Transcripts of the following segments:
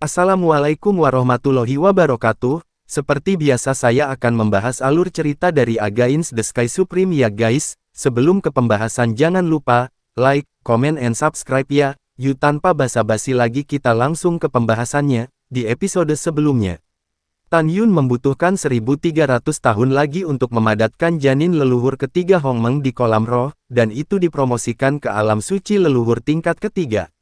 Assalamualaikum warahmatullahi wabarakatuh. Seperti biasa saya akan membahas alur cerita dari Against the Sky Supreme ya guys. Sebelum ke pembahasan jangan lupa, like, comment and subscribe ya. Yuk tanpa basa-basi lagi kita langsung ke pembahasannya. Di episode sebelumnya, Tan Yun membutuhkan 1300 tahun lagi untuk memadatkan janin leluhur ketiga Hongmeng di kolam roh, dan itu dipromosikan ke alam suci leluhur tingkat ketiga.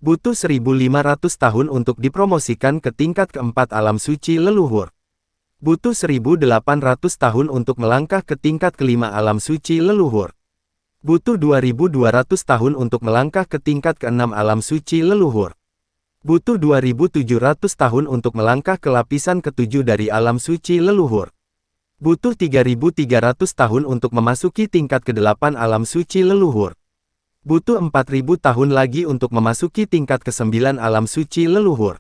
Butuh 1500 tahun untuk dipromosikan ke tingkat keempat alam suci leluhur. Butuh 1800 tahun untuk melangkah ke tingkat kelima alam suci leluhur. Butuh 2200 tahun untuk melangkah ke tingkat keenam alam suci leluhur. Butuh 2700 tahun untuk melangkah ke lapisan ketujuh dari alam suci leluhur. Butuh 3300 tahun untuk memasuki tingkat kedelapan alam suci leluhur. Butuh 4000 tahun lagi untuk memasuki tingkat ke-9 alam suci leluhur.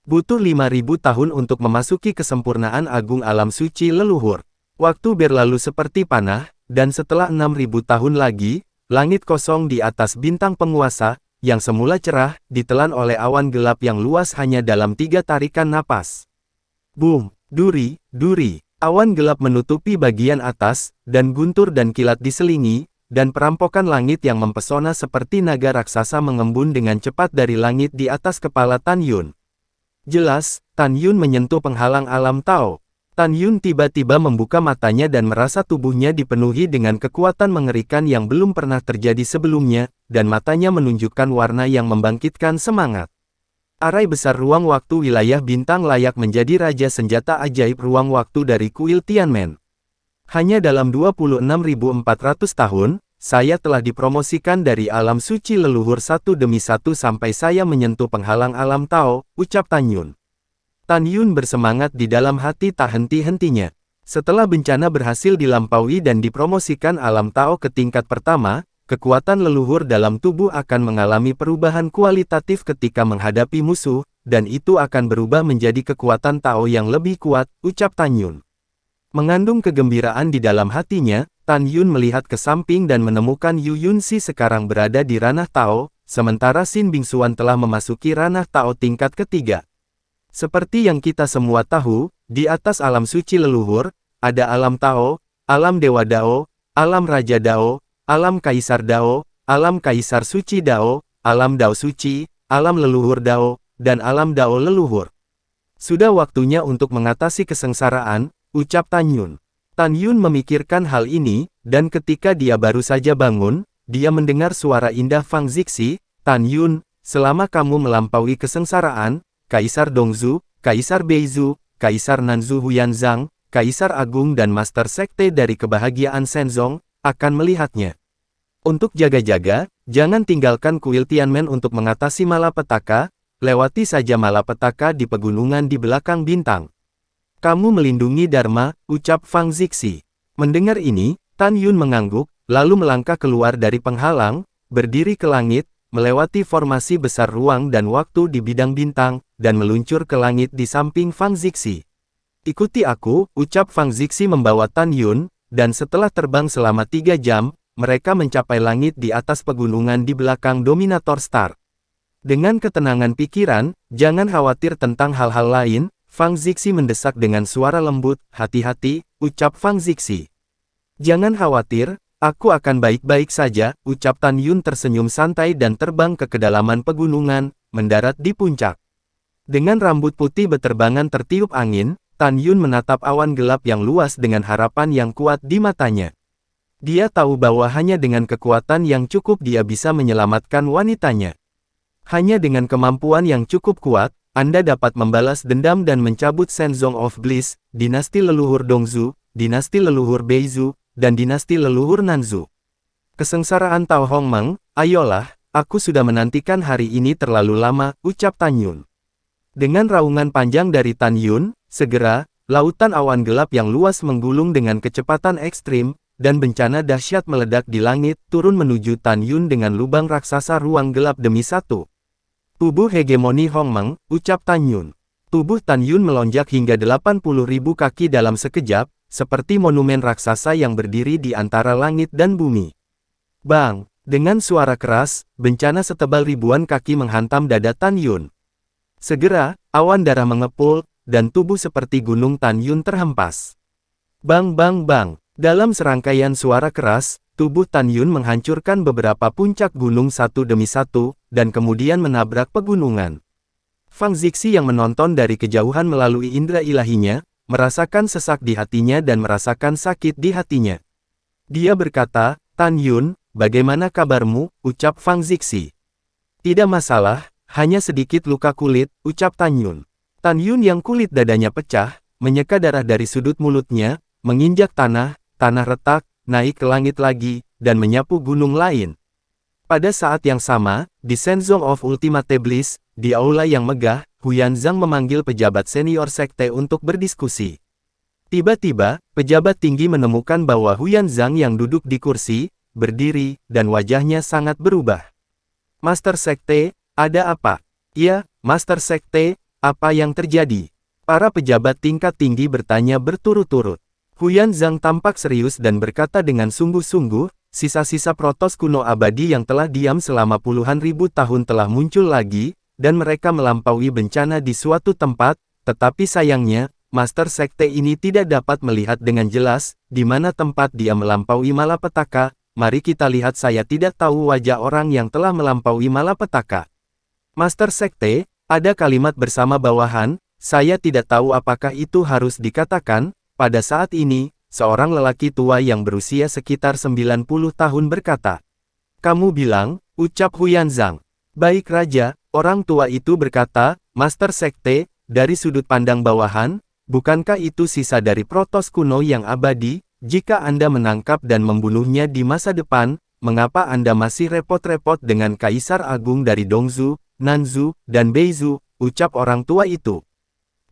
Butuh 5000 tahun untuk memasuki kesempurnaan agung alam suci leluhur. Waktu berlalu seperti panah, dan setelah 6000 tahun lagi, langit kosong di atas bintang penguasa, yang semula cerah, ditelan oleh awan gelap yang luas hanya dalam 3 tarikan napas. Boom, duri, duri. Awan gelap menutupi bagian atas, dan guntur dan kilat diselingi, dan perampokan langit yang mempesona seperti naga raksasa mengembun dengan cepat dari langit di atas kepala Tan Yun. Jelas, Tan Yun menyentuh penghalang alam Tao. Tan Yun tiba-tiba membuka matanya dan merasa tubuhnya dipenuhi dengan kekuatan mengerikan yang belum pernah terjadi sebelumnya, dan matanya menunjukkan warna yang membangkitkan semangat. Arai besar ruang waktu wilayah bintang layak menjadi raja senjata ajaib ruang waktu dari kuil Tianmen. Hanya dalam 26.400 tahun, saya telah dipromosikan dari alam suci leluhur satu demi satu sampai saya menyentuh penghalang alam Tao, ucap Tan Yun. Tan Yun bersemangat di dalam hati tak henti-hentinya. Setelah bencana berhasil dilampaui dan dipromosikan alam Tao ke tingkat pertama, kekuatan leluhur dalam tubuh akan mengalami perubahan kualitatif ketika menghadapi musuh, dan itu akan berubah menjadi kekuatan Tao yang lebih kuat, ucap Tan Yun. Mengandung kegembiraan di dalam hatinya, Tan Yun melihat ke samping dan menemukan Yu Yunxi sekarang berada di ranah Tao, sementara Xin Bingxuan telah memasuki ranah Tao tingkat ketiga. Seperti yang kita semua tahu, di atas alam suci leluhur, ada alam Tao, alam Dewa Dao, alam Raja Dao, alam Kaisar Dao, alam Kaisar Suci Dao, alam Dao Suci, alam Leluhur Dao, dan alam Dao Leluhur. Sudah waktunya untuk mengatasi kesengsaraan, ucap Tan Yun. Tan Yun memikirkan hal ini, dan ketika dia baru saja bangun, dia mendengar suara indah Fang Zixi. Tan Yun, selama kamu melampaui kesengsaraan, Kaisar Dongzhu, Kaisar Beizu, Kaisar Nanzhu Huyanzang, Kaisar Agung dan Master Sekte dari Kebahagiaan Shenzong, akan melihatnya. Untuk jaga-jaga, jangan tinggalkan kuil Tianmen untuk mengatasi malapetaka, lewati saja malapetaka di pegunungan di belakang bintang. Kamu melindungi Dharma, ucap Fang Zixi. Mendengar ini, Tan Yun mengangguk, lalu melangkah keluar dari penghalang, berdiri ke langit, melewati formasi besar ruang dan waktu di bidang bintang, dan meluncur ke langit di samping Fang Zixi. Ikuti aku, ucap Fang Zixi membawa Tan Yun, dan setelah terbang selama 3 jam, mereka mencapai langit di atas pegunungan di belakang Dominator Star. Dengan ketenangan pikiran, jangan khawatir tentang hal-hal lain, Fang Zixi mendesak dengan suara lembut, hati-hati, ucap Fang Zixi. Jangan khawatir, aku akan baik-baik saja, ucap Tan Yun tersenyum santai dan terbang ke kedalaman pegunungan, mendarat di puncak. Dengan rambut putih beterbangan tertiup angin, Tan Yun menatap awan gelap yang luas dengan harapan yang kuat di matanya. Dia tahu bahwa hanya dengan kekuatan yang cukup dia bisa menyelamatkan wanitanya. Hanya dengan kemampuan yang cukup kuat, Anda dapat membalas dendam dan mencabut Shenzong of Bliss, dinasti leluhur Dongzhu, dinasti leluhur Beizu, dan dinasti leluhur Nanzhu. Kesengsaraan Tao Hongmeng, ayolah, aku sudah menantikan hari ini terlalu lama, ucap Tan Yun. Dengan raungan panjang dari Tan Yun, segera, lautan awan gelap yang luas menggulung dengan kecepatan ekstrim, dan bencana dahsyat meledak di langit, turun menuju Tan Yun dengan lubang raksasa ruang gelap demi satu. Tubuh hegemoni Hongmeng, ucap Tan Yun. Tubuh Tan Yun melonjak hingga 80.000 kaki dalam sekejap, seperti monumen raksasa yang berdiri di antara langit dan bumi. Bang! Dengan suara keras, bencana setebal ribuan kaki menghantam dada Tan Yun. Segera, awan darah mengepul, dan tubuh seperti gunung Tan Yun terhempas. Bang bang bang. Dalam serangkaian suara keras, tubuh Tan Yun menghancurkan beberapa puncak gunung satu demi satu, dan kemudian menabrak pegunungan. Fang Zixi yang menonton dari kejauhan melalui indera ilahinya, merasakan sesak di hatinya dan merasakan sakit di hatinya. Dia berkata, "Tan Yun, bagaimana kabarmu?" ucap Fang Zixi. "Tidak masalah, hanya sedikit luka kulit," ucap Tan Yun. Tan Yun yang kulit dadanya pecah, menyeka darah dari sudut mulutnya, menginjak tanah retak, naik ke langit lagi, dan menyapu gunung lain. Pada saat yang sama, di Shenzong of Ultimate Bliss, di aula yang megah, Huyan Zhang memanggil pejabat senior sekte untuk berdiskusi. Tiba-tiba, pejabat tinggi menemukan bahwa Huyan Zhang yang duduk di kursi, berdiri, dan wajahnya sangat berubah. "Master Sekte, ada apa?" "Ya, Master Sekte, apa yang terjadi?" Para pejabat tingkat tinggi bertanya berturut-turut. Huyan Zhang tampak serius dan berkata dengan sungguh-sungguh, "Sisa-sisa protos kuno abadi yang telah diam selama puluhan ribu tahun telah muncul lagi, dan mereka melampaui bencana di suatu tempat, tetapi sayangnya, Master Sekte ini tidak dapat melihat dengan jelas, di mana tempat dia melampaui malapetaka. Mari kita lihat." "Saya tidak tahu wajah orang yang telah melampaui malapetaka. Master Sekte, ada kalimat bersama bawahan, saya tidak tahu apakah itu harus dikatakan." Pada saat ini, seorang lelaki tua yang berusia sekitar 90 tahun berkata, "Kamu bilang," ucap Huyan Zhang. "Baik Raja," orang tua itu berkata, "Master Sekte, dari sudut pandang bawahan, bukankah itu sisa dari protos kuno yang abadi? Jika Anda menangkap dan membunuhnya di masa depan, mengapa Anda masih repot-repot dengan Kaisar Agung dari Dongzhou, Nanzhou, dan Beizhou?" ucap orang tua itu.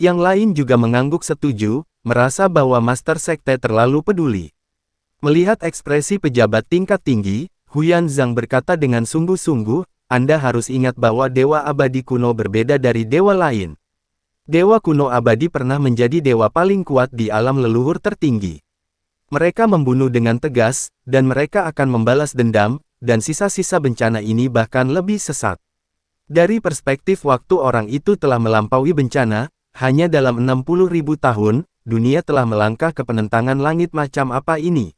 Yang lain juga mengangguk setuju, merasa bahwa Master Sekte terlalu peduli. Melihat ekspresi pejabat tingkat tinggi, Huyan Zhang berkata dengan sungguh-sungguh, "Anda harus ingat bahwa dewa abadi kuno berbeda dari dewa lain. Dewa kuno abadi pernah menjadi dewa paling kuat di alam leluhur tertinggi. Mereka membunuh dengan tegas, dan mereka akan membalas dendam, dan sisa-sisa bencana ini bahkan lebih sesat. Dari perspektif waktu orang itu telah melampaui bencana, hanya dalam 60.000 tahun, dunia telah melangkah ke penentangan langit macam apa ini.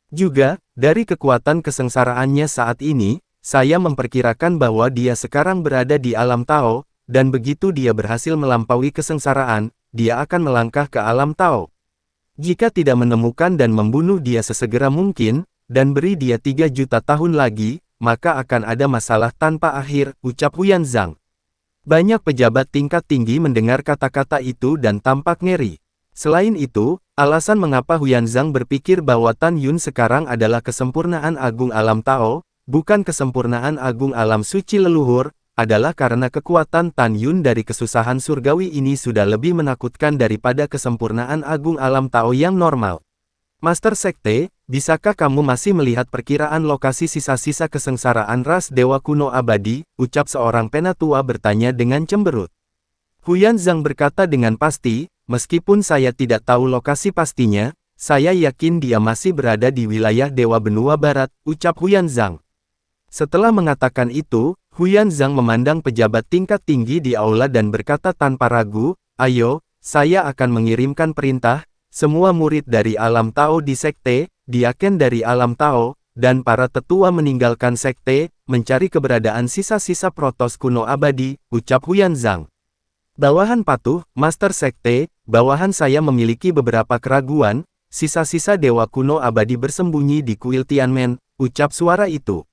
Juga, dari kekuatan kesengsaraannya saat ini, saya memperkirakan bahwa dia sekarang berada di alam Tao, dan begitu dia berhasil melampaui kesengsaraan, dia akan melangkah ke alam Tao. Jika tidak menemukan dan membunuh dia sesegera mungkin, dan beri dia 3 juta tahun lagi, maka akan ada masalah tanpa akhir," ucap Huyan Zhang. Banyak pejabat tingkat tinggi mendengar kata-kata itu dan tampak ngeri. Selain itu, alasan mengapa Huyan Zhang berpikir bahwa Tan Yun sekarang adalah kesempurnaan agung alam Tao, bukan kesempurnaan agung alam suci leluhur, adalah karena kekuatan Tan Yun dari kesusahan surgawi ini sudah lebih menakutkan daripada kesempurnaan agung alam Tao yang normal. "Master Sekte, bisakah kamu masih melihat perkiraan lokasi sisa-sisa kesengsaraan ras dewa kuno abadi?" ucap seorang penatua bertanya dengan cemberut. Huyan Zhang berkata dengan pasti, "Meskipun saya tidak tahu lokasi pastinya, saya yakin dia masih berada di wilayah Dewa Benua Barat," ucap Huyan Zhang. Setelah mengatakan itu, Huyan Zhang memandang pejabat tingkat tinggi di aula dan berkata tanpa ragu, "Ayo, saya akan mengirimkan perintah, semua murid dari alam Tao di sekte, diaken dari alam Tao, dan para tetua meninggalkan sekte, mencari keberadaan sisa-sisa protos kuno abadi," ucap Huyan Zhang. "Bawahan patuh, Master Sekte, bawahan saya memiliki beberapa keraguan, sisa-sisa dewa kuno abadi bersembunyi di kuil Tianmen," ucap suara itu.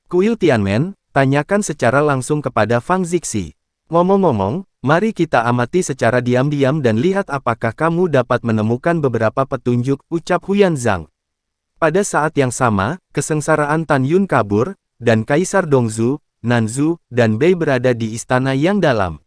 "Kuil Tianmen?" tanyakan secara langsung kepada Fang Zixi. "Ngomong-ngomong, mari kita amati secara diam-diam dan lihat apakah kamu dapat menemukan beberapa petunjuk," ucap Huyan Zhang. Pada saat yang sama, kesengsaraan Tan Yun kabur, dan Kaisar Dongzhou, Nanzhou, dan Bei berada di istana yang dalam.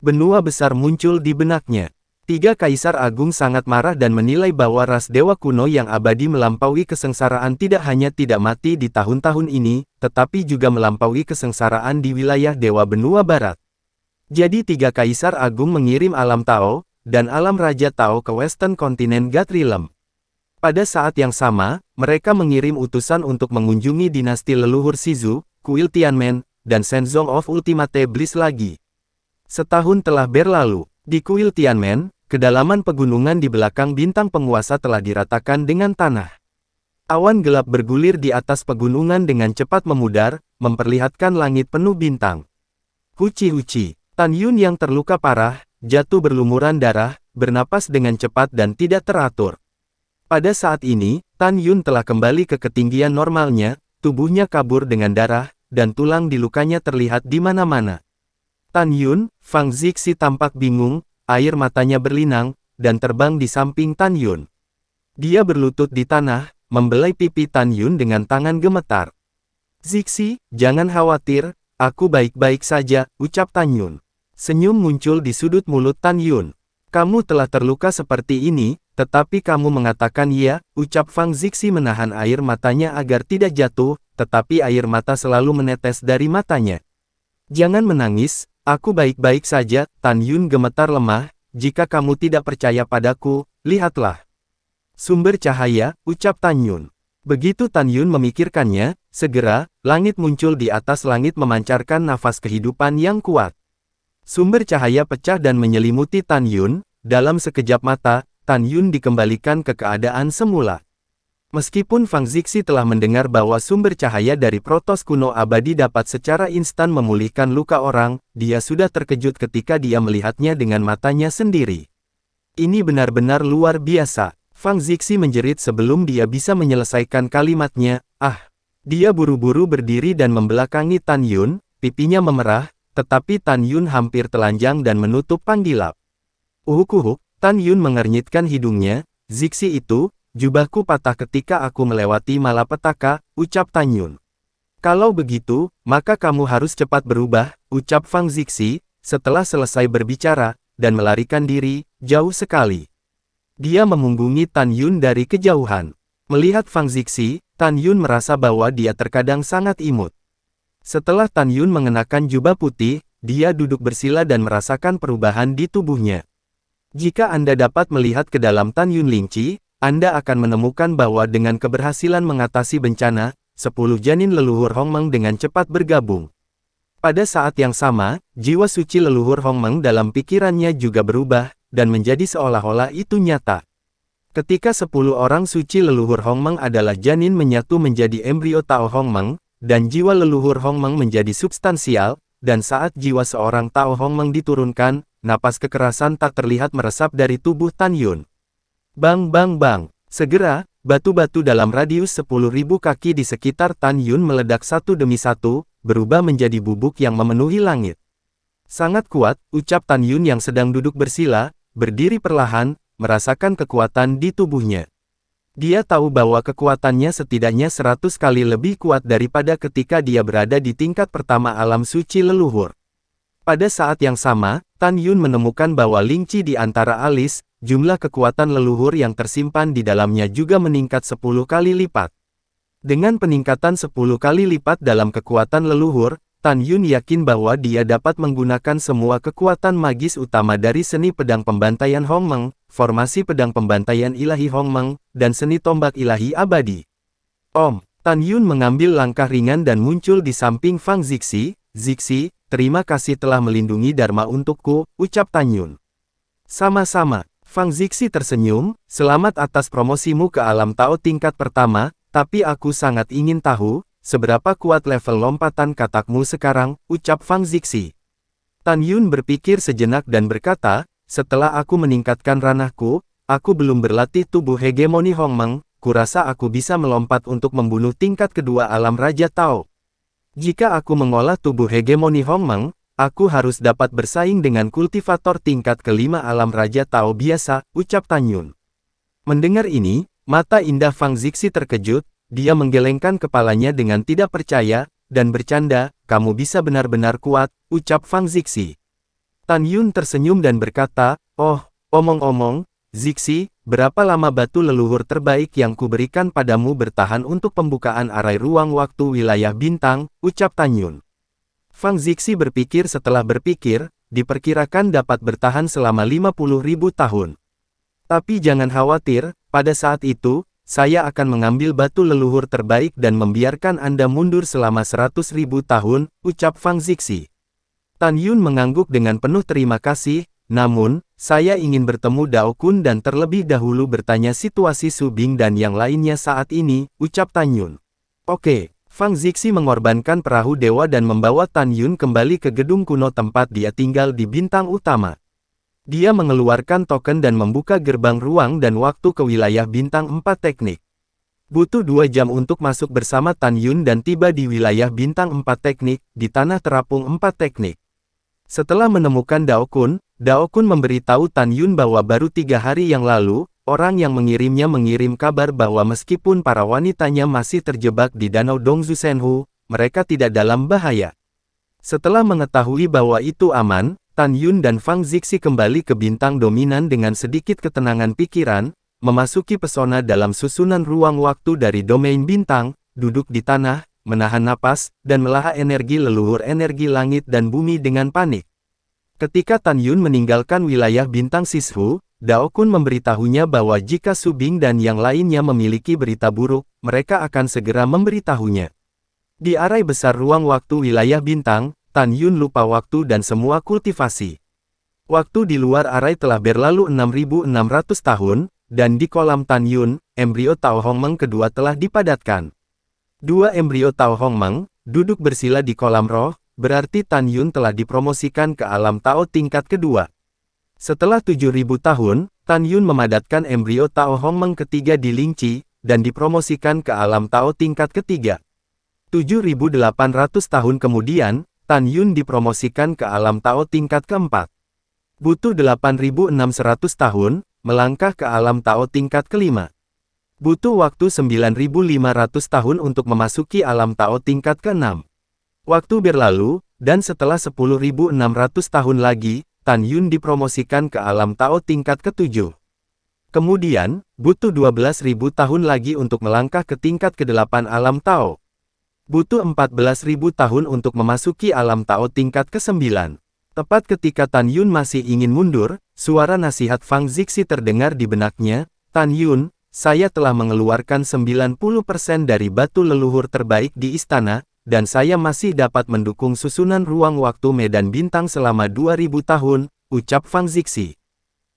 Benua besar muncul di benaknya. 3 Kaisar Agung sangat marah dan menilai bahwa ras dewa kuno yang abadi melampaui kesengsaraan tidak hanya tidak mati di tahun-tahun ini, tetapi juga melampaui kesengsaraan di wilayah Dewa Benua Barat. Jadi 3 Kaisar Agung mengirim alam Tao, dan alam Raja Tao ke Western Continent God Realm. Pada saat yang sama, mereka mengirim utusan untuk mengunjungi dinasti leluhur Shizu, kuil Tianmen, dan Shenzong of Ultimate Bliss lagi. Setahun telah berlalu. Di kuil Tianmen, kedalaman pegunungan di belakang bintang penguasa telah diratakan dengan tanah. Awan gelap bergulir di atas pegunungan dengan cepat memudar, memperlihatkan langit penuh bintang. Huci-huci, Tan Yun yang terluka parah, jatuh berlumuran darah, bernapas dengan cepat dan tidak teratur. Pada saat ini, Tan Yun telah kembali ke ketinggian normalnya, tubuhnya kabur dengan darah, dan tulang di lukanya terlihat di mana-mana. Tan Yun, Fang Zixi tampak bingung, air matanya berlinang, dan terbang di samping Tan Yun. Dia berlutut di tanah, membelai pipi Tan Yun dengan tangan gemetar. Zixi, jangan khawatir, aku baik-baik saja, ucap Tan Yun. Senyum muncul di sudut mulut Tan Yun. Kamu telah terluka seperti ini, tetapi kamu mengatakan iya, ucap Fang Zixi menahan air matanya agar tidak jatuh, tetapi air mata selalu menetes dari matanya. Jangan menangis, aku baik-baik saja, Tan Yun gemetar lemah, jika kamu tidak percaya padaku, lihatlah. Sumber cahaya, ucap Tan Yun. Begitu Tan Yun memikirkannya, segera, langit muncul di atas langit memancarkan nafas kehidupan yang kuat. Sumber cahaya pecah dan menyelimuti Tan Yun, dalam sekejap mata, Tan Yun dikembalikan ke keadaan semula. Meskipun Fang Zixi telah mendengar bahwa sumber cahaya dari Protos kuno abadi dapat secara instan memulihkan luka orang, dia sudah terkejut ketika dia melihatnya dengan matanya sendiri. Ini benar-benar luar biasa. Fang Zixi menjerit sebelum dia bisa menyelesaikan kalimatnya, Dia buru-buru berdiri dan membelakangi Tan Yun, pipinya memerah, tetapi Tan Yun hampir telanjang dan menutup panggilan. Uhuk-uhuk, Tan Yun mengernyitkan hidungnya, Zixi itu, jubahku patah ketika aku melewati malapetaka, ucap Tan Yun. Kalau begitu, maka kamu harus cepat berubah, ucap Fang Zixi, setelah selesai berbicara, dan melarikan diri, jauh sekali. Dia memunggungi Tan Yun dari kejauhan. Melihat Fang Zixi, Tan Yun merasa bahwa dia terkadang sangat imut. Setelah Tan Yun mengenakan jubah putih, dia duduk bersila dan merasakan perubahan di tubuhnya. Jika Anda dapat melihat ke dalam Tan Yun Lingqi, Anda akan menemukan bahwa dengan keberhasilan mengatasi bencana, 10 janin leluhur Hongmeng dengan cepat bergabung. Pada saat yang sama, jiwa suci leluhur Hongmeng dalam pikirannya juga berubah, dan menjadi seolah-olah itu nyata. Ketika 10 orang suci leluhur Hongmeng adalah janin menyatu menjadi embrio Tao Hongmeng, dan jiwa leluhur Hongmeng menjadi substansial, dan saat jiwa seorang Tao Hongmeng diturunkan, napas kekerasan tak terlihat meresap dari tubuh Tan Yun. Bang bang bang. Segera, batu-batu dalam radius 10.000 kaki di sekitar Tan Yun meledak satu demi satu, berubah menjadi bubuk yang memenuhi langit. Sangat kuat, ucap Tan Yun yang sedang duduk bersila, berdiri perlahan, merasakan kekuatan di tubuhnya. Dia tahu bahwa kekuatannya setidaknya 100 kali lebih kuat daripada ketika dia berada di tingkat pertama alam suci leluhur. Pada saat yang sama, Tan Yun menemukan bahwa Lingqi di antara alis, jumlah kekuatan leluhur yang tersimpan di dalamnya juga meningkat 10 kali lipat. Dengan peningkatan 10 kali lipat dalam kekuatan leluhur, Tan Yun yakin bahwa dia dapat menggunakan semua kekuatan magis utama dari seni pedang pembantaian Hongmeng, formasi pedang pembantaian ilahi Hongmeng, dan seni tombak ilahi abadi. Tan Yun mengambil langkah ringan dan muncul di samping Fang Zixi. Zixi, terima kasih telah melindungi Dharma untukku, ucap Tan Yun. Sama-sama, Fang Zixi tersenyum, selamat atas promosimu ke alam Tao tingkat pertama, tapi aku sangat ingin tahu, seberapa kuat level lompatan katakmu sekarang, ucap Fang Zixi. Tan Yun berpikir sejenak dan berkata, setelah aku meningkatkan ranahku, aku belum berlatih tubuh hegemoni Hongmeng, kurasa aku bisa melompat untuk membunuh tingkat kedua alam Raja Tao. Jika aku mengolah tubuh hegemoni Hongmeng, aku harus dapat bersaing dengan kultivator tingkat kelima alam Raja Tao biasa, ucap Tan Yun. Mendengar ini, mata indah Fang Zixi terkejut, dia menggelengkan kepalanya dengan tidak percaya, dan bercanda, kamu bisa benar-benar kuat, ucap Fang Zixi. Tan Yun tersenyum dan berkata, omong-omong, Zixi, berapa lama batu leluhur terbaik yang kuberikan padamu bertahan untuk pembukaan arai ruang waktu wilayah bintang, ucap Tan Yun. Fang Zixi berpikir setelah berpikir, diperkirakan dapat bertahan selama 50.000 tahun. Tapi jangan khawatir, pada saat itu, saya akan mengambil batu leluhur terbaik dan membiarkan Anda mundur selama 100.000 tahun, ucap Fang Zixi. Tan Yun mengangguk dengan penuh terima kasih, namun, saya ingin bertemu Dao Kun dan terlebih dahulu bertanya situasi Su Bing dan yang lainnya saat ini, ucap Tan Yun. Oke, Fang Zixi mengorbankan perahu dewa dan membawa Tan Yun kembali ke gedung kuno tempat dia tinggal di bintang utama. Dia mengeluarkan token dan membuka gerbang ruang dan waktu ke wilayah bintang 4 teknik. Butuh 2 jam untuk masuk bersama Tan Yun dan tiba di wilayah bintang 4 teknik, di tanah terapung 4 teknik. Setelah menemukan Dao Kun memberitahu Tan Yun bahwa baru 3 hari yang lalu, orang yang mengirimnya mengirim kabar bahwa meskipun para wanitanya masih terjebak di Danau Dongzu Senhu, mereka tidak dalam bahaya. Setelah mengetahui bahwa itu aman, Tan Yun dan Fang Zixi kembali ke bintang dominan dengan sedikit ketenangan pikiran, memasuki pesona dalam susunan ruang waktu dari domain bintang, duduk di tanah, menahan napas, dan melahap energi leluhur energi langit dan bumi dengan panik. Ketika Tan Yun meninggalkan wilayah bintang Sishu, Dao Kun memberitahunya bahwa jika Su Bing dan yang lainnya memiliki berita buruk, mereka akan segera memberitahunya. Di arai besar ruang waktu wilayah bintang, Tan Yun lupa waktu dan semua kultivasi. Waktu di luar arai telah berlalu 6.600 tahun, dan di kolam Tan Yun, embrio Tao Hongmeng kedua telah dipadatkan. 2 embrio Tao Hongmeng, duduk bersila di kolam roh, berarti Tan Yun telah dipromosikan ke alam Tao tingkat kedua. Setelah 7.000 tahun, Tan Yun memadatkan embrio Tao Hongmeng ketiga di Lingqi, dan dipromosikan ke alam Tao tingkat ketiga. 7.800 tahun kemudian, Tan Yun dipromosikan ke alam Tao tingkat keempat. Butuh 8.600 tahun, melangkah ke alam Tao tingkat kelima. Butuh waktu 9.500 tahun untuk memasuki alam Tao tingkat ke-6. Waktu berlalu, dan setelah 10.600 tahun lagi, Tan Yun dipromosikan ke alam Tao tingkat ke-7. Kemudian, butuh 12.000 tahun lagi untuk melangkah ke tingkat ke-8 alam Tao. Butuh 14.000 tahun untuk memasuki alam Tao tingkat ke-9. Tepat ketika Tan Yun masih ingin mundur, suara nasihat Fang Zixi terdengar di benaknya, Tan Yun, saya telah mengeluarkan 90% dari batu leluhur terbaik di istana, dan saya masih dapat mendukung susunan ruang waktu medan bintang selama 2000 tahun, ucap Fang Zixi.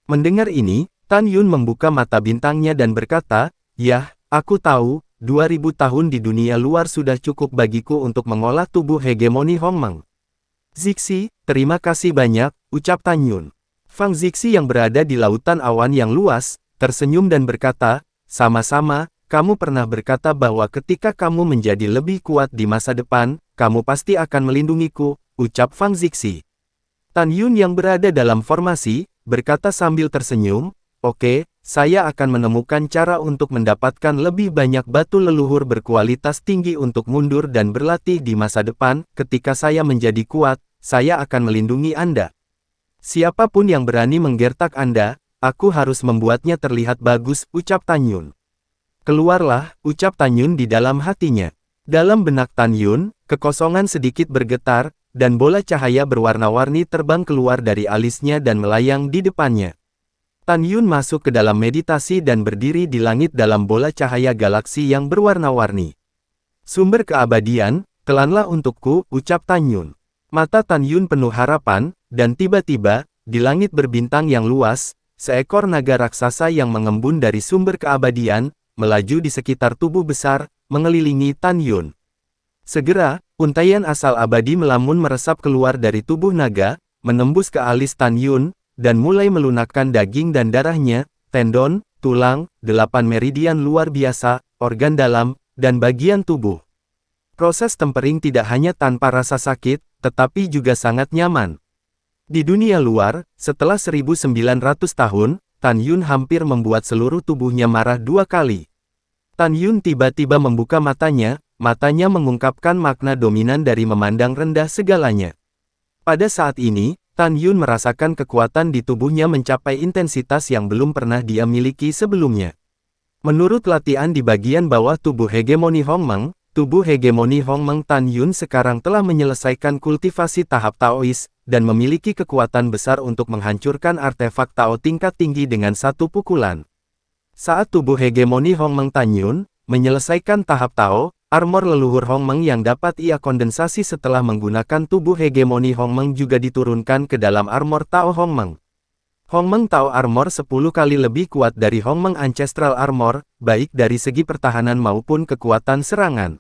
Mendengar ini, Tan Yun membuka mata bintangnya dan berkata, "Yah, aku tahu, 2000 tahun di dunia luar sudah cukup bagiku untuk mengolah tubuh hegemoni Hongmeng." "Zixi, terima kasih banyak," ucap Tan Yun. Fang Zixi yang berada di lautan awan yang luas, tersenyum dan berkata, "Sama-sama, kamu pernah berkata bahwa ketika kamu menjadi lebih kuat di masa depan, kamu pasti akan melindungiku," ucap Fang Zixi. Tan Yun yang berada dalam formasi, berkata sambil tersenyum, "Oke, saya akan menemukan cara untuk mendapatkan lebih banyak batu leluhur berkualitas tinggi untuk mundur dan berlatih di masa depan. Ketika saya menjadi kuat, saya akan melindungi Anda. Siapapun yang berani menggertak Anda, aku harus membuatnya terlihat bagus," ucap Tan Yun. "Keluarlah," ucap Tan Yun di dalam hatinya. Dalam benak Tan Yun, kekosongan sedikit bergetar, dan bola cahaya berwarna-warni terbang keluar dari alisnya dan melayang di depannya. Tan Yun masuk ke dalam meditasi dan berdiri di langit dalam bola cahaya galaksi yang berwarna-warni. "Sumber keabadian, telanlah untukku," ucap Tan Yun. Mata Tan Yun penuh harapan, dan tiba-tiba, di langit berbintang yang luas, seekor naga raksasa yang mengembun dari sumber keabadian, melaju di sekitar tubuh besar, mengelilingi Tan Yun. Segera, untaian asal abadi melamun meresap keluar dari tubuh naga, menembus ke alis Tan Yun, dan mulai melunakkan daging dan darahnya, tendon, tulang, 8 meridian luar biasa, organ dalam, dan bagian tubuh. Proses tempering tidak hanya tanpa rasa sakit, tetapi juga sangat nyaman. Di dunia luar, setelah 1900 tahun, Tan Yun hampir membuat seluruh tubuhnya marah 2 kali. Tan Yun tiba-tiba membuka matanya mengungkapkan makna dominan dari memandang rendah segalanya. Pada saat ini, Tan Yun merasakan kekuatan di tubuhnya mencapai intensitas yang belum pernah dia miliki sebelumnya. Menurut latihan di bagian bawah tubuh hegemoni Hongmeng, Tan Yun sekarang telah menyelesaikan kultivasi tahap Taois, dan memiliki kekuatan besar untuk menghancurkan artefak Tao tingkat tinggi dengan satu pukulan. Saat tubuh hegemoni Hongmeng Tan Yun menyelesaikan tahap Tao, Armor leluhur Hongmeng yang dapat ia kondensasi setelah menggunakan tubuh hegemoni Hongmeng juga diturunkan ke dalam armor Tao Hongmeng. Hongmeng Tao Armor 10 kali lebih kuat dari Hongmeng Ancestral Armor, baik dari segi pertahanan maupun kekuatan serangan.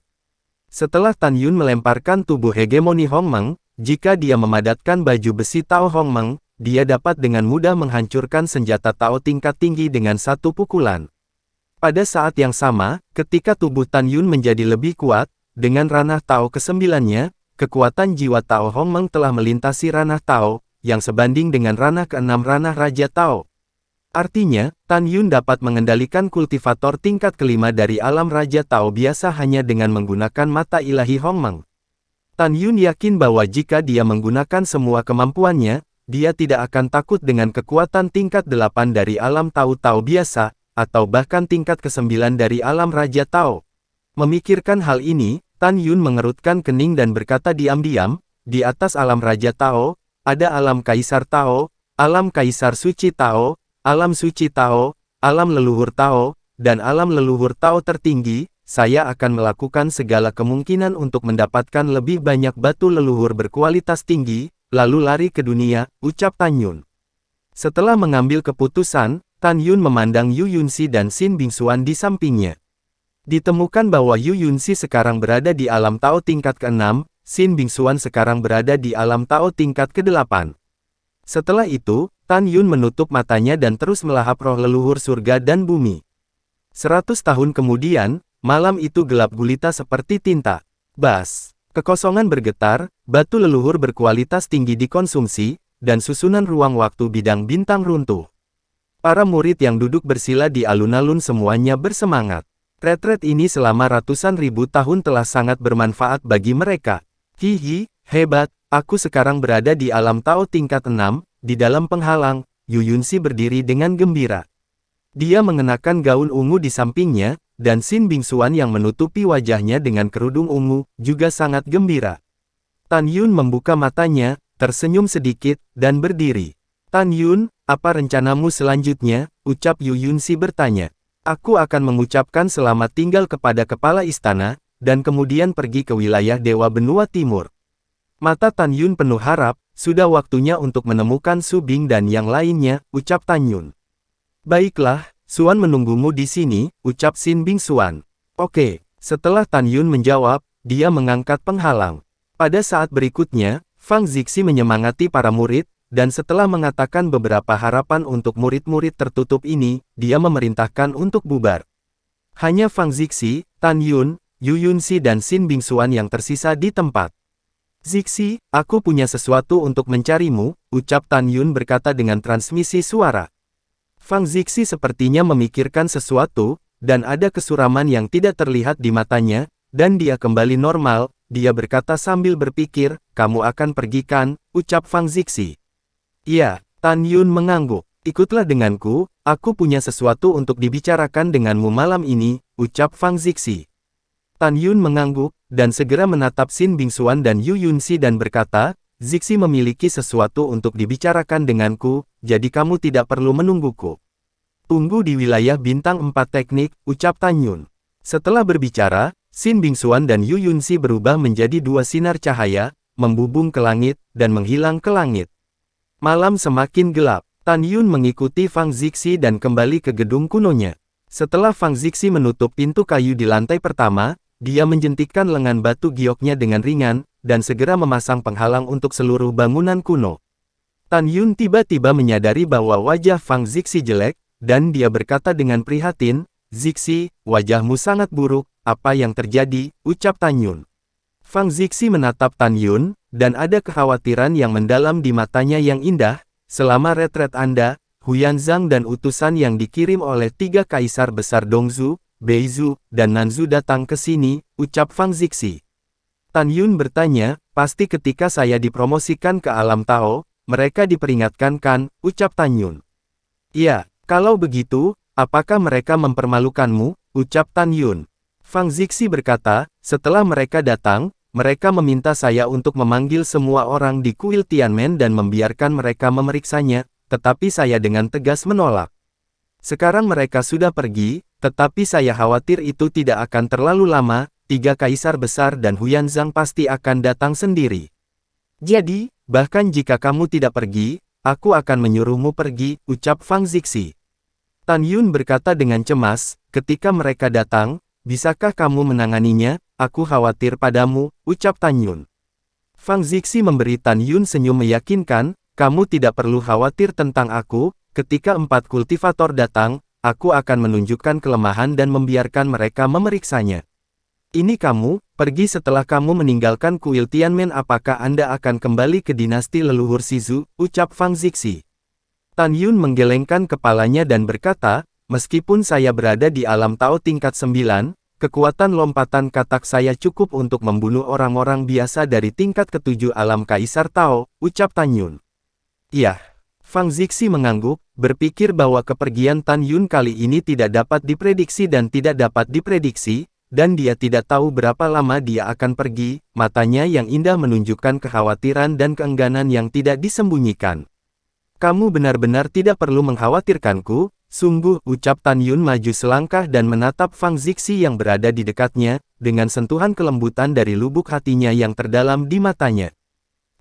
Setelah Tan Yun melemparkan tubuh hegemoni Hongmeng, jika dia memadatkan baju besi Tao Hongmeng, dia dapat dengan mudah menghancurkan senjata Tao tingkat tinggi dengan satu pukulan. Pada saat yang sama, ketika tubuh Tan Yun menjadi lebih kuat, dengan ranah Tao ke-9-nya, kekuatan jiwa Tao Hongmeng telah melintasi ranah Tao, yang sebanding dengan ranah ke-6 ranah Raja Tao. Artinya, Tan Yun dapat mengendalikan kultivator tingkat kelima dari alam Raja Tao biasa hanya dengan menggunakan mata ilahi Hongmeng. Tan Yun yakin bahwa jika dia menggunakan semua kemampuannya, dia tidak akan takut dengan kekuatan tingkat 8 dari alam Tao biasa, atau bahkan tingkat ke-9 dari alam Raja Tao. Memikirkan hal ini, Tan Yun mengerutkan kening dan berkata diam-diam, di atas alam Raja Tao, ada alam Kaisar Tao, alam Kaisar Suci Tao, alam Suci Tao, alam leluhur Tao, dan alam leluhur Tao tertinggi. Saya akan melakukan segala kemungkinan untuk mendapatkan lebih banyak batu leluhur berkualitas tinggi, lalu lari ke dunia, ucap Tan Yun. Setelah mengambil keputusan, Tan Yun memandang Yu Yunxi dan Xin Bingxuan di sampingnya. Ditemukan bahwa Yu Yunxi sekarang berada di alam Tao tingkat ke-6, Xin Bingxuan sekarang berada di alam Tao tingkat ke-8. Setelah itu, Tan Yun menutup matanya dan terus melahap roh leluhur surga dan bumi. 100 tahun kemudian, malam itu gelap gulita seperti tinta. Bas. Kekosongan bergetar, batu leluhur berkualitas tinggi dikonsumsi, dan susunan ruang waktu bidang bintang runtuh. Para murid yang duduk bersila di alun-alun semuanya bersemangat. Retret ini selama ratusan ribu tahun telah sangat bermanfaat bagi mereka. Hihi, hebat, aku sekarang berada di alam Tao tingkat 6, di dalam penghalang. Yu Yunxi berdiri dengan gembira. Dia mengenakan gaun ungu di sampingnya, dan Xin Bingxuan yang menutupi wajahnya dengan kerudung ungu, juga sangat gembira. Tan Yun membuka matanya, tersenyum sedikit, dan berdiri. Tan Yun, apa rencanamu selanjutnya? Ucap Yu Yunxi bertanya. Aku akan mengucapkan selamat tinggal kepada kepala istana, dan kemudian pergi ke wilayah Dewa Benua Timur. Mata Tan Yun penuh harap, sudah waktunya untuk menemukan Su Bing dan yang lainnya, ucap Tan Yun. Baiklah, Xuan menunggumu di sini, ucap Xin Bingxuan. Oke, setelah Tan Yun menjawab, dia mengangkat penghalang. Pada saat berikutnya, Fang Zixi menyemangati para murid, dan setelah mengatakan beberapa harapan untuk murid-murid tertutup ini, dia memerintahkan untuk bubar. Hanya Fang Zixi, Tan Yun, Yu Yunxi dan Xin Bingxuan yang tersisa di tempat. Zixi, aku punya sesuatu untuk mencarimu, ucap Tan Yun berkata dengan transmisi suara. Fang Zixi sepertinya memikirkan sesuatu, dan ada kesuraman yang tidak terlihat di matanya, dan dia kembali normal. Dia berkata sambil berpikir, kamu akan pergi kan, ucap Fang Zixi. Iya, Tan Yun mengangguk. Ikutlah denganku, aku punya sesuatu untuk dibicarakan denganmu malam ini, ucap Fang Zixi. Tan Yun mengangguk, dan segera menatap Xin Bingxuan dan Yu Yunxi dan berkata, Zixi memiliki sesuatu untuk dibicarakan denganku, jadi kamu tidak perlu menungguku. Tunggu di wilayah bintang 4 teknik, ucap Tan Yun. Setelah berbicara, Xin Bingxuan dan Yu Yunxi berubah menjadi dua sinar cahaya, membubung ke langit, dan menghilang ke langit. Malam semakin gelap. Tan Yun mengikuti Fang Zixi dan kembali ke gedung kunonya. Setelah Fang Zixi menutup pintu kayu di lantai pertama, dia menjentikkan lengan batu gioknya dengan ringan, dan segera memasang penghalang untuk seluruh bangunan kuno. Tan Yun tiba-tiba menyadari bahwa wajah Fang Zixi jelek, dan dia berkata dengan prihatin, Zixi, wajahmu sangat buruk, apa yang terjadi, ucap Tan Yun. Fang Zixi menatap Tan Yun, dan ada kekhawatiran yang mendalam di matanya yang indah. Selama retret Anda, Huyan Zhang dan utusan yang dikirim oleh 3 kaisar besar Dongzhu, Beizhu, dan Nanzhu datang ke sini, ucap Fang Zixi. Tan Yun bertanya, pasti ketika saya dipromosikan ke alam Tao, mereka diperingatkan kan, ucap Tan Yun. Iya, kalau begitu, apakah mereka mempermalukanmu, ucap Tan Yun. Fang Zixi berkata, setelah mereka datang, mereka meminta saya untuk memanggil semua orang di kuil Tianmen dan membiarkan mereka memeriksanya, tetapi saya dengan tegas menolak. Sekarang mereka sudah pergi, tetapi saya khawatir itu tidak akan terlalu lama, tiga kaisar besar dan Huyanzang pasti akan datang sendiri. Jadi, bahkan jika kamu tidak pergi, aku akan menyuruhmu pergi, ucap Fang Zixi. Tan Yun berkata dengan cemas, ketika mereka datang, bisakah kamu menanganinya? Aku khawatir padamu, ucap Tan Yun. Fang Zixi memberi Tan Yun senyum meyakinkan, kamu tidak perlu khawatir tentang aku, ketika 4 kultivator datang, aku akan menunjukkan kelemahan dan membiarkan mereka memeriksanya. Ini kamu, pergi setelah kamu meninggalkan kuil Tianmen. Apakah Anda akan kembali ke dinasti leluhur Shizu, ucap Fang Zixi. Tan Yun menggelengkan kepalanya dan berkata, meskipun saya berada di alam Tao tingkat 9, kekuatan lompatan katak saya cukup untuk membunuh orang-orang biasa dari tingkat ke-7 alam Kaisar Tao, ucap Tan Yun. Iya. Fang Zixi mengangguk, berpikir bahwa kepergian Tan Yun kali ini tidak dapat diprediksi dan tidak dapat diprediksi, dan dia tidak tahu berapa lama dia akan pergi. Matanya yang indah menunjukkan kekhawatiran dan keengganan yang tidak disembunyikan. Kamu benar-benar tidak perlu mengkhawatirkanku, sungguh, ucap Tan Yun maju selangkah dan menatap Fang Zixi yang berada di dekatnya, dengan sentuhan kelembutan dari lubuk hatinya yang terdalam di matanya.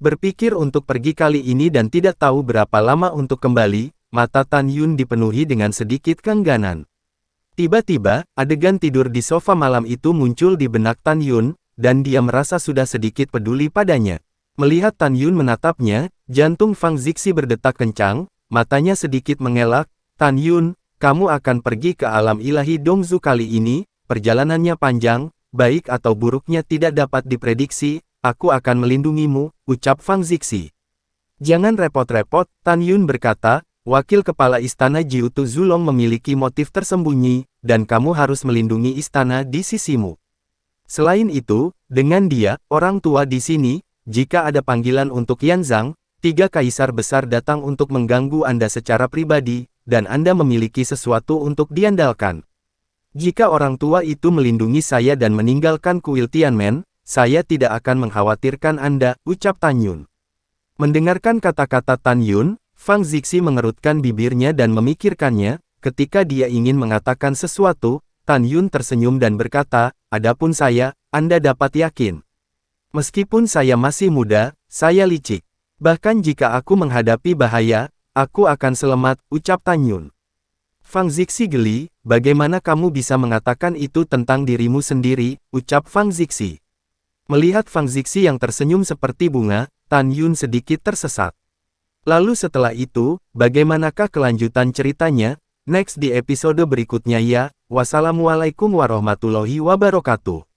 Berpikir untuk pergi kali ini dan tidak tahu berapa lama untuk kembali, mata Tan Yun dipenuhi dengan sedikit keengganan. Tiba-tiba, adegan tidur di sofa malam itu muncul di benak Tan Yun, dan dia merasa sudah sedikit peduli padanya. Melihat Tan Yun menatapnya, jantung Fang Zixi berdetak kencang, matanya sedikit mengelak. Tan Yun, kamu akan pergi ke alam ilahi Dongzu kali ini, perjalanannya panjang, baik atau buruknya tidak dapat diprediksi, aku akan melindungimu, ucap Fang Zixi. Jangan repot-repot, Tan Yun berkata, wakil kepala istana Jiutu Zulong memiliki motif tersembunyi, dan kamu harus melindungi istana di sisimu. Selain itu, dengan dia, orang tua di sini, jika ada panggilan untuk Yanzang, 3 kaisar besar datang untuk mengganggu Anda secara pribadi, dan Anda memiliki sesuatu untuk diandalkan. Jika orang tua itu melindungi saya dan meninggalkan kuil Tianmen, saya tidak akan mengkhawatirkan Anda, ucap Tan Yun. Mendengarkan kata-kata Tan Yun, Fang Zixi mengerutkan bibirnya dan memikirkannya. Ketika dia ingin mengatakan sesuatu, Tan Yun tersenyum dan berkata, adapun saya, Anda dapat yakin. Meskipun saya masih muda, saya licik. Bahkan jika aku menghadapi bahaya, aku akan selamat, ucap Tan Yun. Fang Zixi geli, bagaimana kamu bisa mengatakan itu tentang dirimu sendiri, ucap Fang Zixi. Melihat Fang Zixi yang tersenyum seperti bunga, Tan Yun sedikit tersesat. Lalu setelah itu, bagaimanakah kelanjutan ceritanya? Next di episode berikutnya ya. Wassalamualaikum warahmatullahi wabarakatuh.